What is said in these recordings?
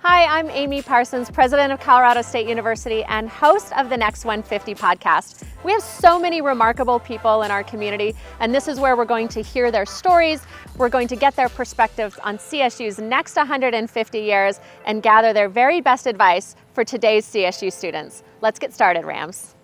Hi, I'm Amy Parsons, president of Colorado State University and host of the Next 150 podcast. We have so many remarkable people in our community, and this is where we're going to hear their stories. We're going to get their perspectives on CSU's next 150 years and gather their very best advice for today's CSU students. Let's get started, Rams.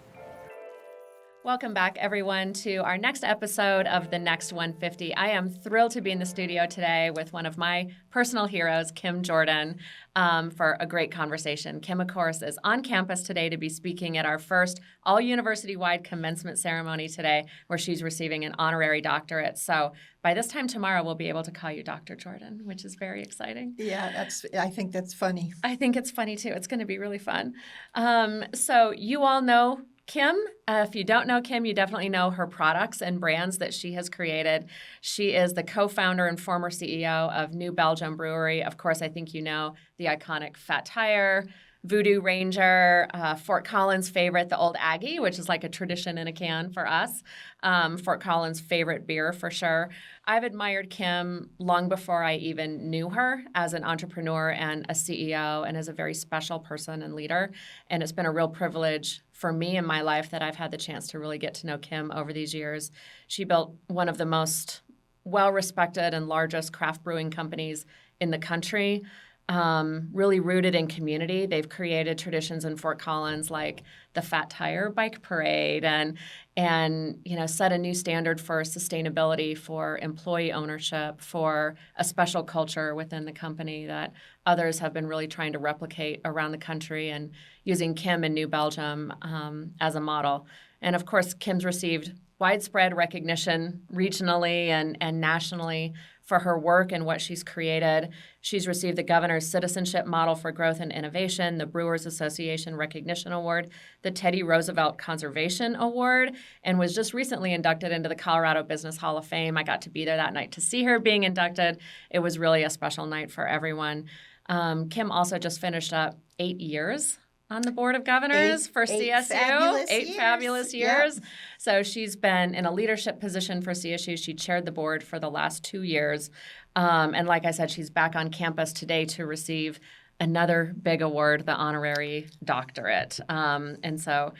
Welcome back, everyone, to our next episode of the Next 150. I am thrilled to be in the studio today with one of my personal heroes, Kim Jordan, for a great conversation. Kim, of course, is on campus today to be speaking at our first all-university-wide commencement ceremony today, where she's receiving an honorary doctorate. So by this time tomorrow, we'll be able to call you Dr. Jordan, which is very exciting. Yeah, I think that's funny. I think it's funny, too. It's going to be really fun. So you all know Kim. If you don't know Kim, you definitely know her products and brands that she has created. She is the co-founder and former CEO of New Belgium Brewery. Of course, I think you know the iconic Fat Tire, Voodoo Ranger, Fort Collins' favorite, the Old Aggie, which is like a tradition in a can for us. Fort Collins' favorite beer for sure. I've admired Kim long before I even knew her as an entrepreneur and a CEO and as a very special person and leader. And it's been a real privilege for me in my life that I've had the chance to really get to know Kim over these years. She built one of the most well-respected and largest craft brewing companies in the country. Really rooted in community. They've created traditions in Fort Collins like the Fat Tire Bike Parade and set a new standard for sustainability, for employee ownership, for a special culture within the company that others have been really trying to replicate around the country and using Kim in New Belgium as a model. And of course, Kim's received widespread recognition regionally and nationally for her work and what she's created. She's received the Governor's Citizenship Model for Growth and Innovation, the Brewers Association Recognition Award, the Teddy Roosevelt Conservation Award, and was just recently inducted into the Colorado Business Hall of Fame. I got to be there that night to see her being inducted. It was really a special night for everyone. Kim also just finished up 8 years on the Board of Governors for CSU. Eight fabulous years. Yep. So she's been in a leadership position for CSU. She chaired the board for the last 2 years. And like I said, she's back on campus today to receive another big award, the honorary doctorate. And so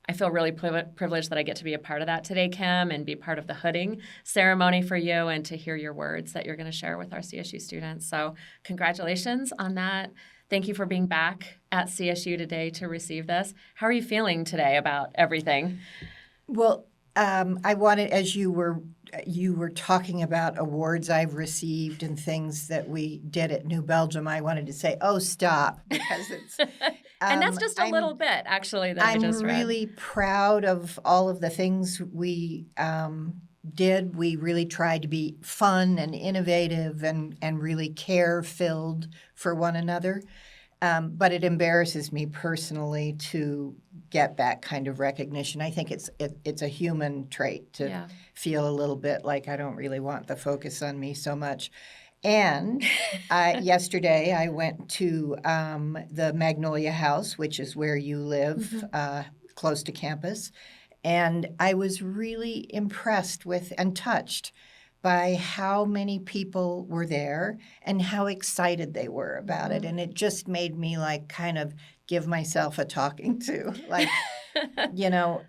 I feel really privileged that I get to be a part of that today, Kim, and be part of the hooding ceremony for you and to hear your words that you're going to share with our CSU students. So congratulations on that. Thank you for being back at CSU today to receive this. How are you feeling today about everything? Well, I wanted, as you were talking about awards I've received and things that we did at New Belgium, I wanted to say, oh, stop, because it's and that's just a little bit, actually, that I just read. I'm really proud of all of the things we did. We really tried to be fun and innovative and really care-filled for one another. But it embarrasses me personally to get that kind of recognition. I think it's a human trait to feel a little bit like I don't really want the focus on me so much. And yesterday I went to the Magnolia House, which is where you live, close to campus. And I was really impressed with and touched by how many people were there and how excited they were about it. And it just made me kind of give myself a talking to.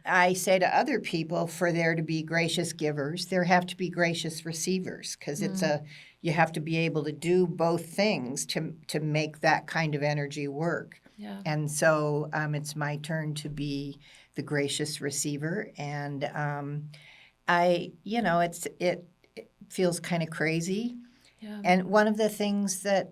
I say to other people, for there to be gracious givers, there have to be gracious receivers, because you have to be able to do both things to make that kind of energy work. Yeah. And so it's my turn to be the gracious receiver, and it feels kind of crazy. Yeah. And one of the things that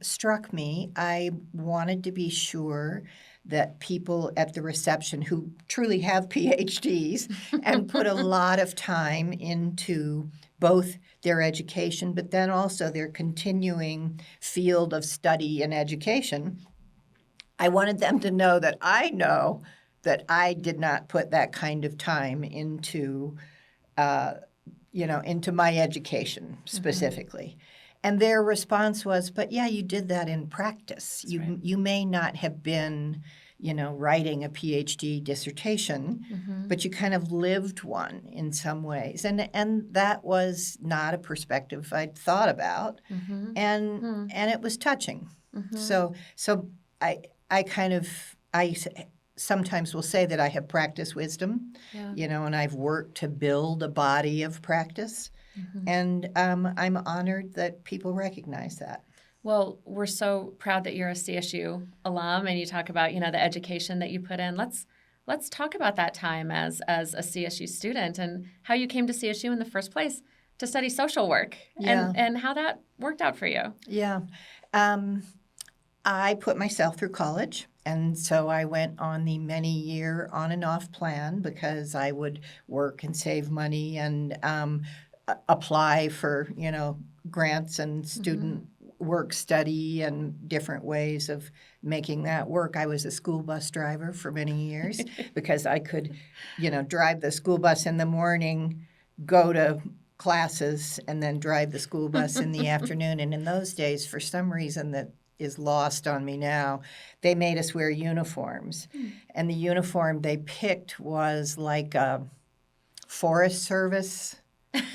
struck me, I wanted to be sure that people at the reception who truly have PhDs and put a lot of time into both their education, but then also their continuing field of study and education, I wanted them to know that I know that I did not put that kind of time into my education specifically. Mm-hmm. And their response was, but yeah, you did that in practice. You may not have been writing a PhD dissertation, but you kind of lived one in some ways. And that was not a perspective I'd thought about. And it was touching. So I sometimes will say that I have practice wisdom, and I've worked to build a body of practice. And I'm honored that people recognize that. Well, we're so proud that you're a CSU alum, and you talk about, the education that you put in. Let's talk about that time as a CSU student and how you came to CSU in the first place to study social work and how that worked out for you. Yeah. I put myself through college. And so I went on the many-year on and off plan because I would work and save money and apply for, grants and student work study and different ways of making that work. I was a school bus driver for many years because I could, drive the school bus in the morning, go to classes, and then drive the school bus in the afternoon. And in those days, for some reason that is lost on me now, they made us wear uniforms. And the uniform they picked was like a Forest Service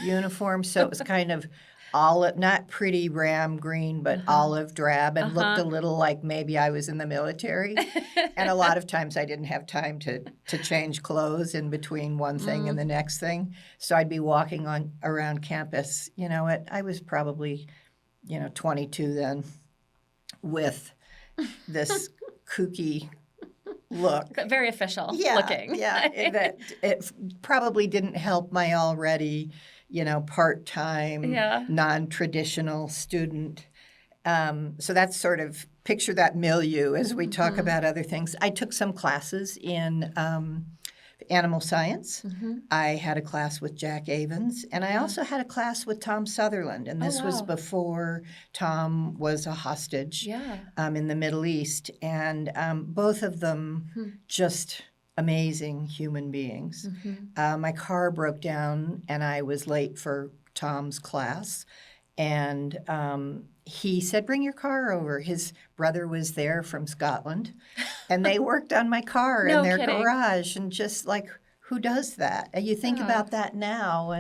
uniform. So it was kind of olive, not pretty ram green, but olive drab, and looked a little like maybe I was in the military. And a lot of times I didn't have time to change clothes in between one thing and the next thing. So I'd be walking around campus, I was probably, 22 then, with this kooky look. Very official looking. Yeah, that it probably didn't help my already, part-time, non-traditional student. So that's sort of, picture that milieu as we talk about other things. I took some classes in animal science. I had a class with Jack Avens, and I also had a class with Tom Sutherland, and this was before Tom was a hostage in the Middle East. And both of them just amazing human beings. My car broke down, and I was late for Tom's class, and he said, "Bring your car over." His brother was there from Scotland, and they worked on my car in their garage. And just like, who does that? And you think about that now,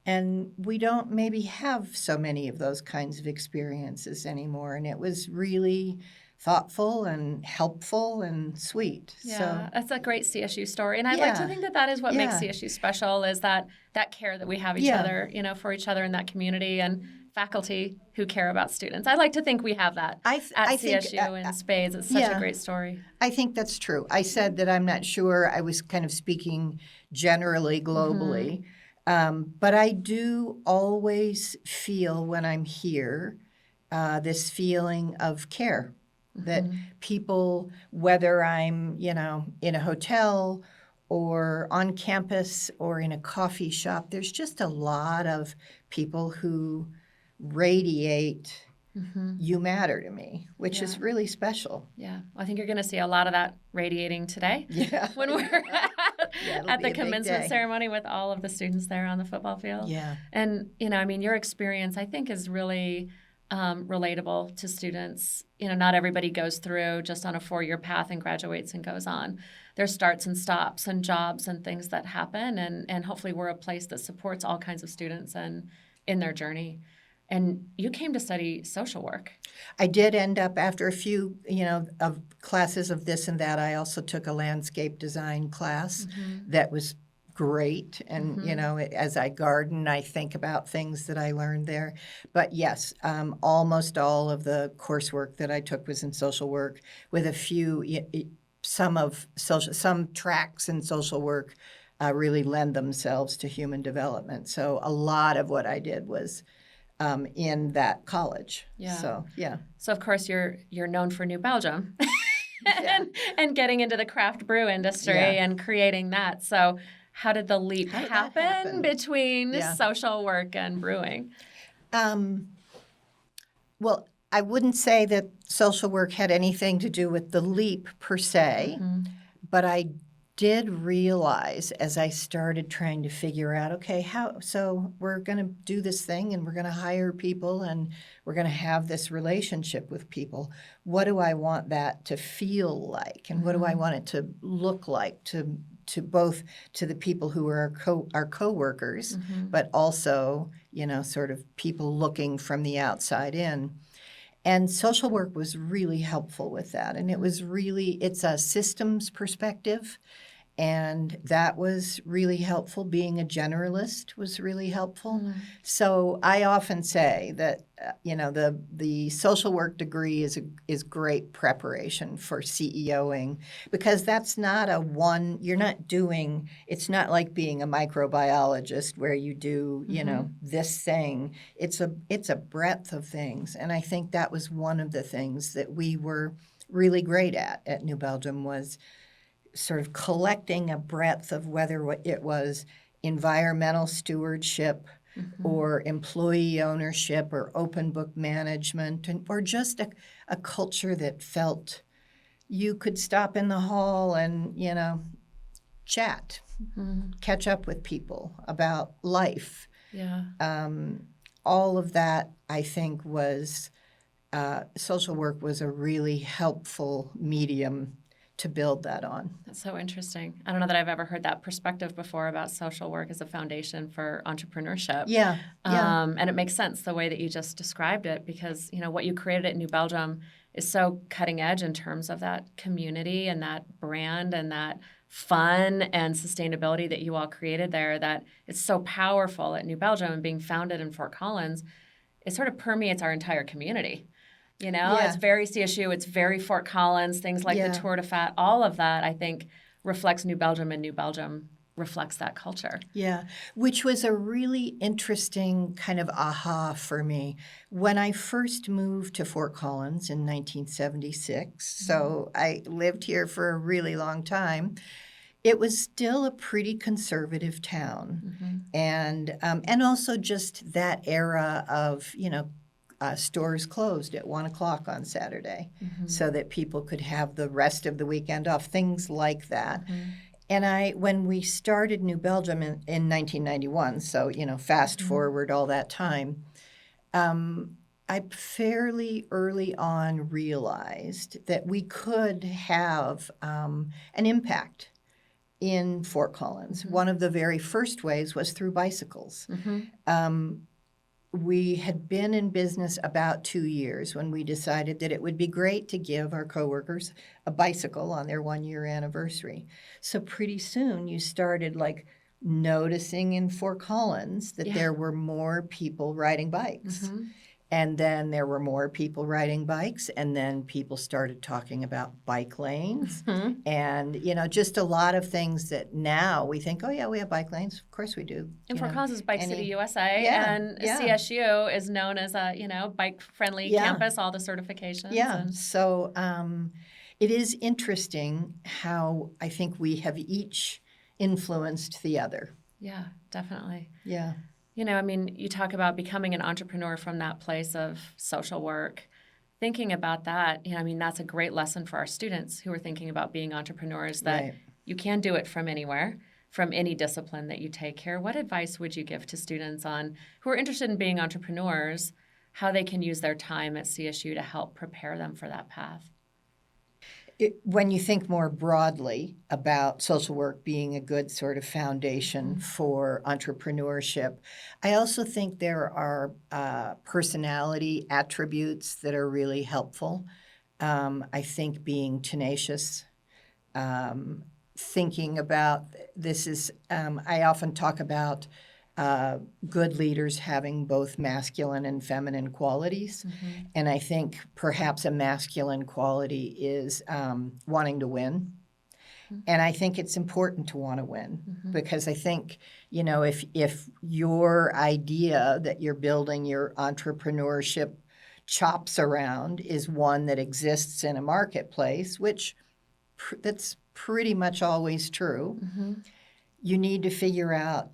and we don't maybe have so many of those kinds of experiences anymore. And it was really thoughtful and helpful and sweet. Yeah, so, that's a great CSU story. And I'd like to think that is what makes CSU special, is that care that we have each other, for each other in that community, and faculty who care about students. I like to think we have that at CSU in spades. It's such a great story. I think that's true. I said that I'm not sure. I was kind of speaking generally, globally. But I do always feel when I'm here this feeling of care. That people, whether I'm, in a hotel or on campus or in a coffee shop, there's just a lot of people who radiate, you matter to me, which is really special. Yeah. I think you're going to see a lot of that radiating today when we're at the commencement ceremony with all of the students there on the football field. Yeah. And, your experience, I think, is really relatable to students. Not everybody goes through just on a 4-year path and graduates and goes on. There's starts and stops and jobs and things that happen, and hopefully we're a place that supports all kinds of students and in their journey. And you came to study social work. I did end up, after a few, of classes of this and that, I also took a landscape design class that was great. And, as I garden, I think about things that I learned there. But yes, almost all of the coursework that I took was in social work, with a few, some tracks in social work really lend themselves to human development. So a lot of what I did was in that college. Yeah. So, yeah. So, of course, you're known for New Belgium and getting into the craft brew industry and creating that. So how did the leap happen between social work and brewing? Well, I wouldn't say that social work had anything to do with the leap per se, but I did realize as I started trying to figure out, okay, so we're going to do this thing and we're going to hire people and we're going to have this relationship with people. What do I want that to feel like? And what do I want it to look like to both to the people who are our coworkers, but also, sort of people looking from the outside in. And social work was really helpful with that. And it's a systems perspective. And that was really helpful. Being a generalist was really helpful. So I often say that, the social work degree is great preparation for CEOing, because that's not it's not like being a microbiologist where you do, this thing. It's a breadth of things. And I think that was one of the things that we were really great at New Belgium, was sort of collecting a breadth of whether it was environmental stewardship or employee ownership or open book management, or just a culture that felt you could stop in the hall and, chat, catch up with people about life. Yeah. All of that, I think, was social work was a really helpful medium to build that on. That's so interesting. I don't know that I've ever heard that perspective before about social work as a foundation for entrepreneurship. Yeah. And it makes sense the way that you just described it, because, what you created at New Belgium is so cutting edge in terms of that community and that brand and that fun and sustainability that you all created there, that it's so powerful at New Belgium, and being founded in Fort Collins, it sort of permeates our entire community. It's very CSU, it's very Fort Collins, things like the Tour de Fat, all of that, I think, reflects New Belgium, and New Belgium reflects that culture. Yeah, which was a really interesting kind of aha for me. When I first moved to Fort Collins in 1976, so I lived here for a really long time, it was still a pretty conservative town. And also just that era of, stores closed at 1 o'clock on Saturday so that people could have the rest of the weekend off, things like that. And when we started New Belgium in 1991, so, fast forward all that time, I fairly early on realized that we could have an impact in Fort Collins. One of the very first ways was through bicycles. We had been in business about 2 years when we decided that it would be great to give our coworkers a bicycle on their 1-year anniversary. So pretty soon you started noticing in Fort Collins that there were more people riding bikes. And then there were more people riding bikes, and then people started talking about bike lanes and, just a lot of things that now we think, oh, yeah, we have bike lanes. Of course we do. And Fort Collins is Bike City, USA, and CSU is known as a, bike-friendly campus, all the certifications. Yeah, so it is interesting how I think we have each influenced the other. Yeah, definitely. Yeah. You talk about becoming an entrepreneur from that place of social work. Thinking about that, that's a great lesson for our students who are thinking about being entrepreneurs, that you can do it from anywhere, from any discipline that you take here. What advice would you give to students who are interested in being entrepreneurs, how they can use their time at CSU to help prepare them for that path? When you think more broadly about social work being a good sort of foundation for entrepreneurship, I also think there are personality attributes that are really helpful. I think being tenacious, thinking about I often talk about good leaders having both masculine and feminine qualities. And I think perhaps a masculine quality is wanting to win. And I think it's important to want to win because I think, if your idea that you're building your entrepreneurship chops around is one that exists in a marketplace, which that's pretty much always true, you need to figure out,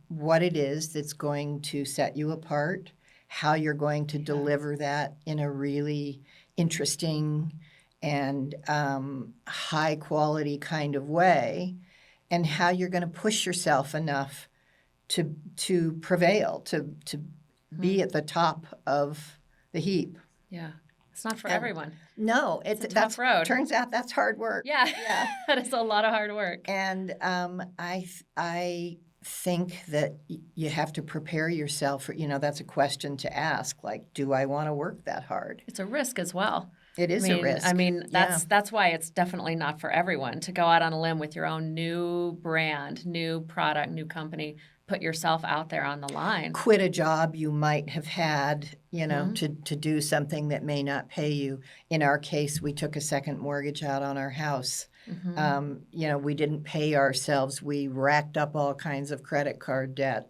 what it is that's going to set you apart, how you're going to deliver that in a really interesting and high quality kind of way, and how you're going to push yourself enough to prevail, to be at the top of the heap. Yeah. It's not for everyone. No, it's a tough road. Turns out that's hard work. Yeah. That is a lot of hard work. And I think that you have to prepare yourself for, that's a question to ask, like, do I want to work that hard? It's a risk as well. It is a risk. I mean, that's why it's definitely not for everyone to go out on a limb with your own new brand, new product, new company, put yourself out there on the line. Quit a job you might have had, to do something that may not pay you. In our case, we took a second mortgage out on our house. We didn't pay ourselves. We racked up all kinds of credit card debt.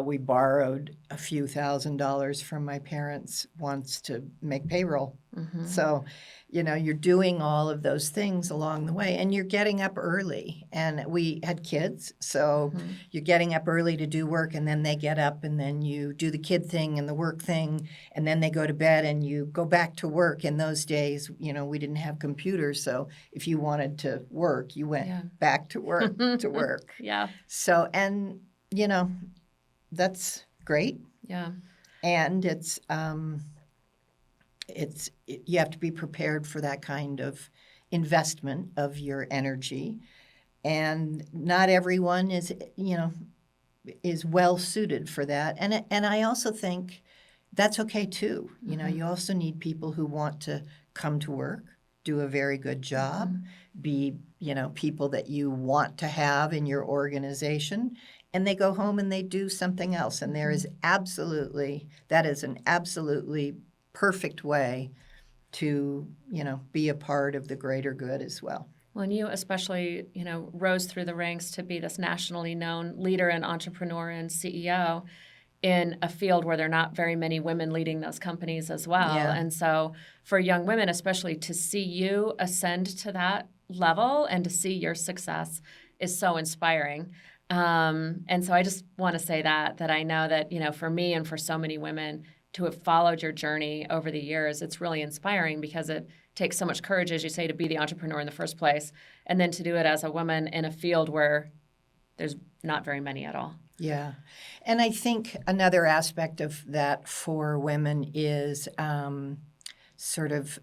We borrowed a few $1,000s from my parents once to make payroll. So, you're doing all of those things along the way, and you're getting up early. And we had kids, so you're getting up early to do work, and then they get up, and then you do the kid thing and the work thing, and then they go to bed, and you go back to work. In those days, we didn't have computers, so if you wanted to work, you went back to work to work. Yeah. So, and, that's great. Yeah. And it's you have to be prepared for that kind of investment of your energy. And not everyone is well suited for that. And I also think that's okay too. You also need people who want to come to work, do a very good job, be, people that you want to have in your organization. And they go home and they do something else. And that is an absolutely perfect way to, be a part of the greater good as well. Well, and you especially, rose through the ranks to be this nationally known leader and entrepreneur and CEO in a field where there are not very many women leading those companies as well. Yeah. And so for young women, especially, to see you ascend to that level and to see your success is so inspiring. And so I just want to say that I know that, for me and for so many women to have followed your journey over the years, it's really inspiring because it takes so much courage, as you say, to be the entrepreneur in the first place, and then to do it as a woman in a field where there's not very many at all. Yeah. And I think another aspect of that for women is sort of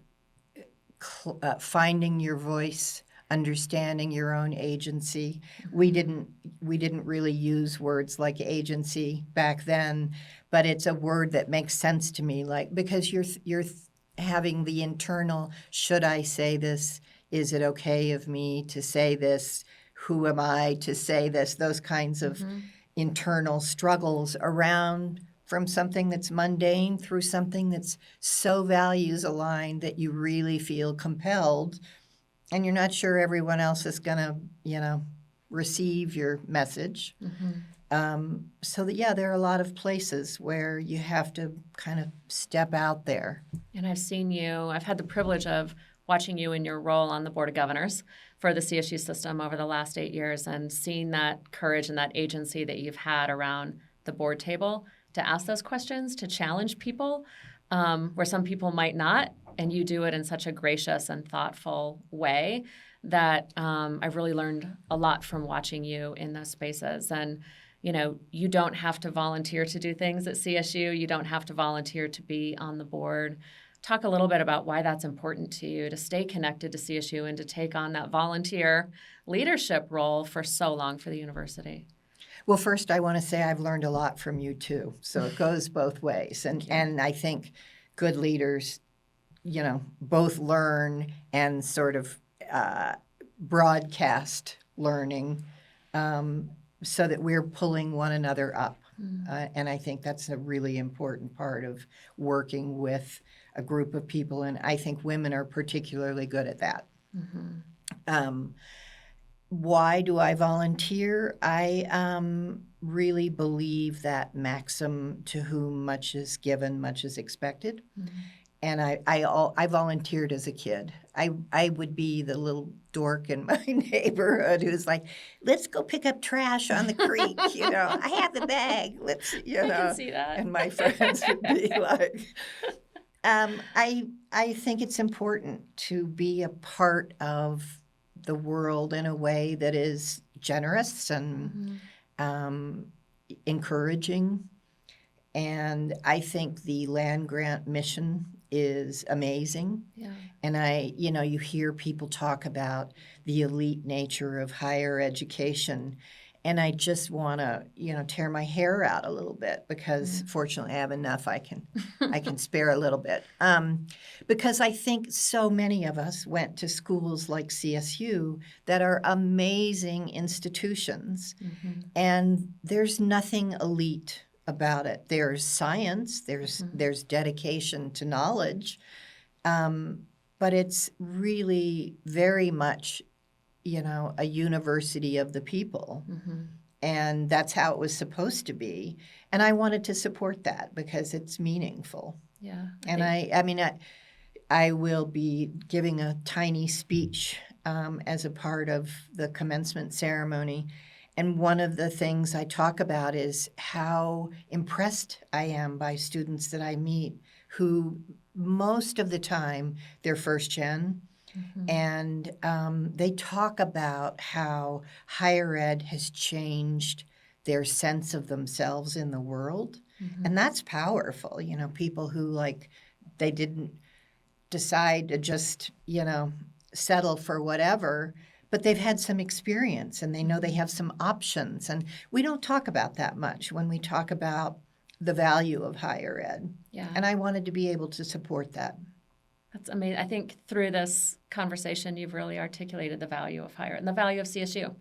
finding your voice, understanding your own agency. We didn't really use words like agency back then, but it's a word that makes sense to me, like, because you're having the internal, should I say this? Is it okay of me to say this? Who am I to say this? Those kinds of internal struggles around from something that's mundane through something that's so values aligned that you really feel compelled. And you're not sure everyone else is going to, receive your message. So that, there are a lot of places where you have to kind of step out there. And I've had the privilege of watching you in your role on the Board of Governors for the CSU system over the last 8 years and seeing that courage and that agency that you've had around the board table to ask those questions, to challenge people where some people might not. And you do it in such a gracious and thoughtful way that I've really learned a lot from watching you in those spaces. And, you don't have to volunteer to do things at CSU. You don't have to volunteer to be on the board. Talk a little bit about why that's important to you, to stay connected to CSU and to take on that volunteer leadership role for so long for the university. Well, first, I want to say I've learned a lot from you, too. So it goes both ways. And I think good leaders both learn and sort of broadcast learning so that we're pulling one another up. And I think that's a really important part of working with a group of people. And I think women are particularly good at that. Why do I volunteer? I really believe that maxim, to whom much is given, much is expected. And I volunteered as a kid. I would be the little dork in my neighborhood who's like, let's go pick up trash on the creek, I have the bag, let's, I can see that. And my friends would be like, I think it's important to be a part of the world in a way that is generous and um, encouraging. And I think the land grant mission is amazing. Yeah. And you hear people talk about the elite nature of higher education. And I just want to, tear my hair out a little bit because fortunately I have enough I can spare a little bit. Because I think so many of us went to schools like CSU that are amazing institutions. And there's nothing elite about it. There's science, there's dedication to knowledge, but it's really very much, a university of the people. And that's how it was supposed to be. And I wanted to support that because it's meaningful. Yeah. And I will be giving a tiny speech as a part of the commencement ceremony. And one of the things I talk about is how impressed I am by students that I meet who most of the time they're first gen. And they talk about how higher ed has changed their sense of themselves in the world. And that's powerful. People who they didn't decide to just, settle for whatever, but they've had some experience and they know they have some options. And we don't talk about that much when we talk about the value of higher ed. Yeah. And I wanted to be able to support that. That's amazing. I think through this conversation, you've really articulated the value of higher ed and the value of CSU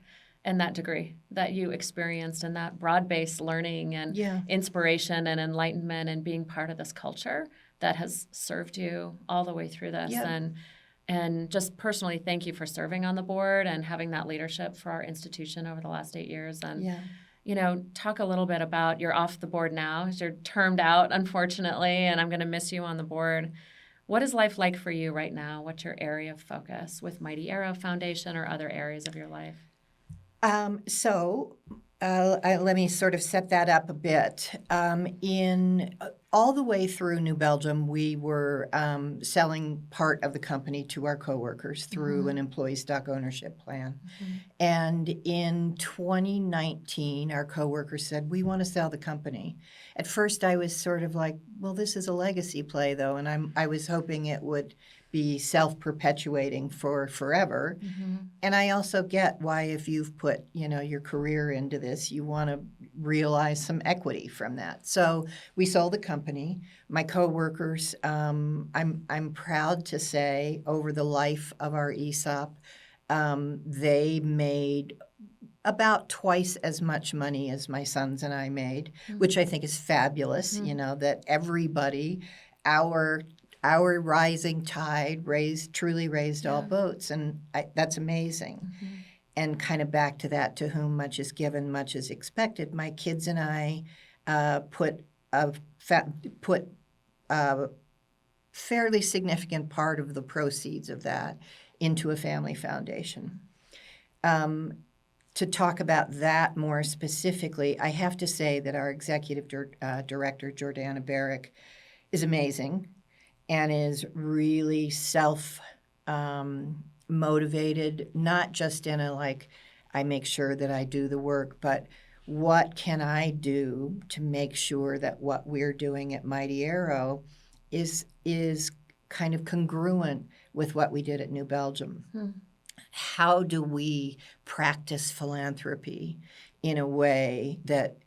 and that degree that you experienced and that broad-based learning and inspiration and enlightenment and being part of this culture that has served you all the way through this. And just personally, thank you for serving on the board and having that leadership for our institution over the last 8 years. And talk a little bit about you're off the board now. You're termed out, unfortunately, and I'm going to miss you on the board. What is life like for you right now? What's your area of focus with Mighty Arrow Foundation or other areas of your life? Let me sort of set that up a bit. In all the way through New Belgium, we were selling part of the company to our coworkers through an employee stock ownership plan. And in 2019, our coworkers said, "We want to sell the company." At first, I was sort of like, "Well, this is a legacy play, though," and I was hoping it would be self-perpetuating for forever. And I also get why if you've put, your career into this, you want to realize some equity from that. So we sold the company. My coworkers, I'm proud to say, over the life of our ESOP, they made about twice as much money as my sons and I made, which I think is fabulous, that everybody, our rising tide truly raised all boats, and that's amazing. And kind of back to that, to whom much is given, much is expected. My kids and I put a fairly significant part of the proceeds of that into a family foundation. To talk about that more specifically, I have to say that our executive director, Jordana Barrick, is amazing. And is really self-motivated, not just in I make sure that I do the work, but what can I do to make sure that what we're doing at Mighty Arrow is kind of congruent with what we did at New Belgium. How do we practice philanthropy in a way that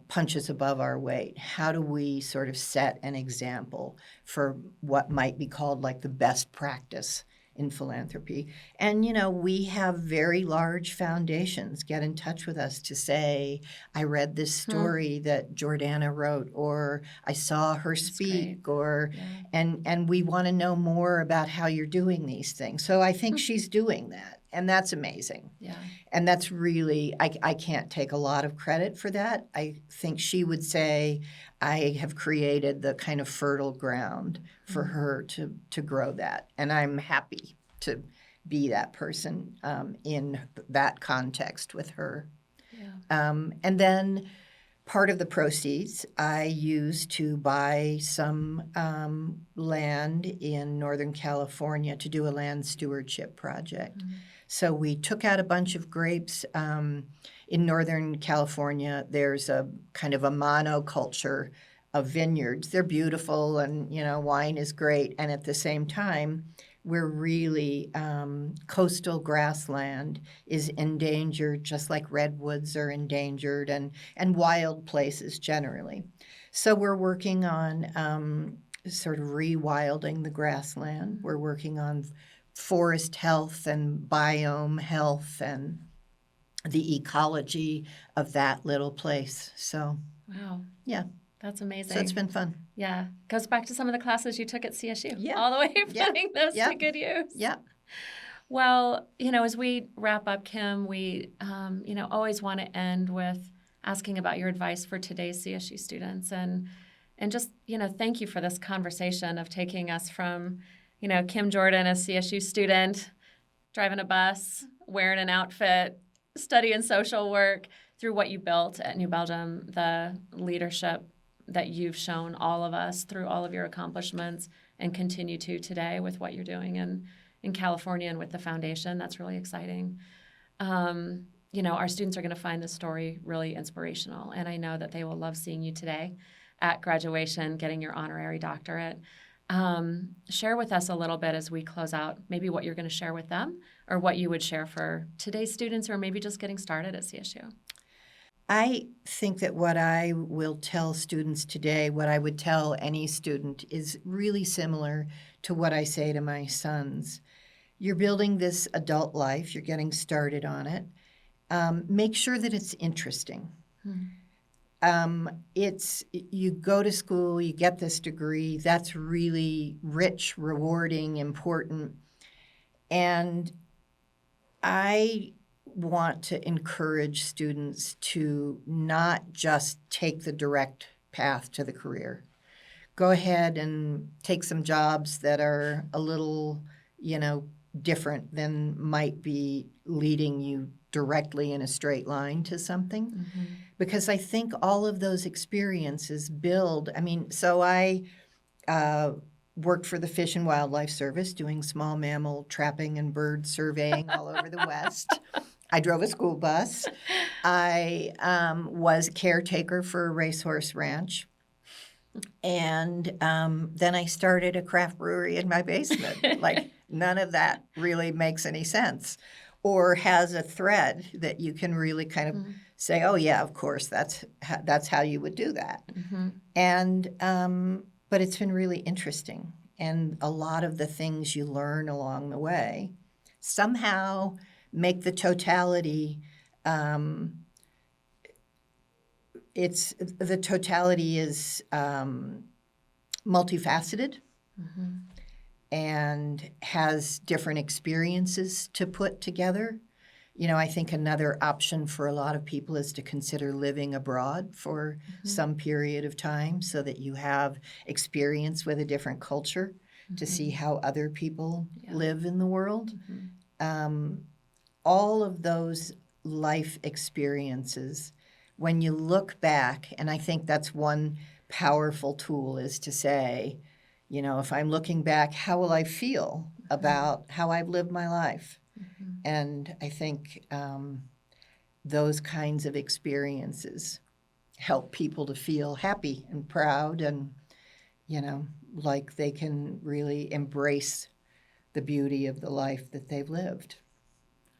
punches above our weight? How do we sort of set an example for what might be called the best practice in philanthropy? And, we have very large foundations get in touch with us to say, "I read this story that Jordana wrote," or "I saw her speak," or and we want to know more about how you're doing these things. So I think she's doing that. And that's amazing. Yeah. And that's really, I can't take a lot of credit for that. I think she would say I have created the kind of fertile ground for her to grow that. And I'm happy to be that person in that context with her. Yeah. And then part of the proceeds I used to buy some land in Northern California to do a land stewardship project. Mm-hmm. So we took out a bunch of grapes. In Northern California, there's a kind of a monoculture of vineyards. They're beautiful, and wine is great. And at the same time, we're really coastal grassland is endangered, just like redwoods are endangered, and wild places generally. So we're working on sort of rewilding the grassland. We're working on forest health and biome health and the ecology of that little place. So, wow. Yeah. That's amazing. So it's been fun. Yeah. Goes back to some of the classes you took at CSU. Yeah. All the way putting those to good use. Yeah. Well, as we wrap up, Kim, we, always want to end with asking about your advice for today's CSU students. And just, thank you for this conversation of taking us from, Kim Jordan, a CSU student, driving a bus, wearing an outfit, studying social work, through what you built at New Belgium, the leadership that you've shown all of us through all of your accomplishments and continue to today with what you're doing in California and with the foundation. That's really exciting. Our students are going to find this story really inspirational, and I know that they will love seeing you today at graduation, getting your honorary doctorate. Share with us a little bit as we close out, maybe what you're going to share with them or what you would share for today's students or maybe just getting started at CSU. I think that what I will tell students today, what I would tell any student, is really similar to what I say to my sons. You're building this adult life. You're getting started on it. Make sure that it's interesting. You go to school, you get this degree. That's really rich, rewarding, important. And I want to encourage students to not just take the direct path to the career. Go ahead and take some jobs that are a little, different than might be leading you directly in a straight line to something. Mm-hmm. Because I think all of those experiences build. So I worked for the Fish and Wildlife Service doing small mammal trapping and bird surveying all over the West. I drove a school bus. I was caretaker for a racehorse ranch. And then I started a craft brewery in my basement. Like, none of that really makes any sense or has a thread that you can really kind of say, oh, yeah, of course, that's how you would do that. Mm-hmm. And but it's been really interesting. And a lot of the things you learn along the way somehow make the totality the totality is multifaceted and has different experiences to put together. I think another option for a lot of people is to consider living abroad for some period of time so that you have experience with a different culture to see how other people live in the world. All of those life experiences, when you look back, and I think that's one powerful tool, is to say, if I'm looking back, how will I feel about how I've lived my life? And I think those kinds of experiences help people to feel happy and proud and, like they can really embrace the beauty of the life that they've lived.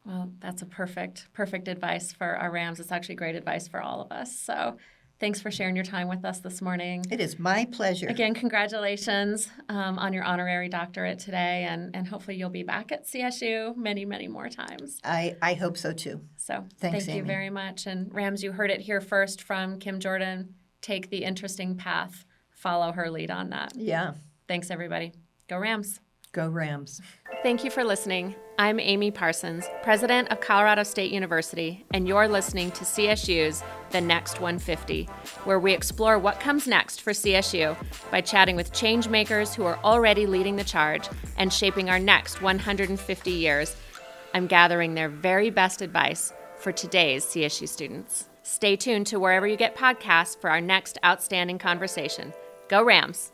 Well, that's a perfect advice for our Rams. It's actually great advice for all of us. So thanks for sharing your time with us this morning. It is my pleasure. Again, congratulations on your honorary doctorate today, and hopefully you'll be back at CSU many, many more times. I hope so, too. So thanks, thank you Amy. very much. And Rams, you heard it here first from Kim Jordan. Take the interesting path. Follow her lead on that. Yeah. Thanks, everybody. Go Rams. Go Rams. Thank you for listening. I'm Amy Parsons, president of Colorado State University, and you're listening to CSU's The Next 150, where we explore what comes next for CSU by chatting with change makers who are already leading the charge and shaping our next 150 years. I'm gathering their very best advice for today's CSU students. Stay tuned to wherever you get podcasts for our next outstanding conversation. Go Rams!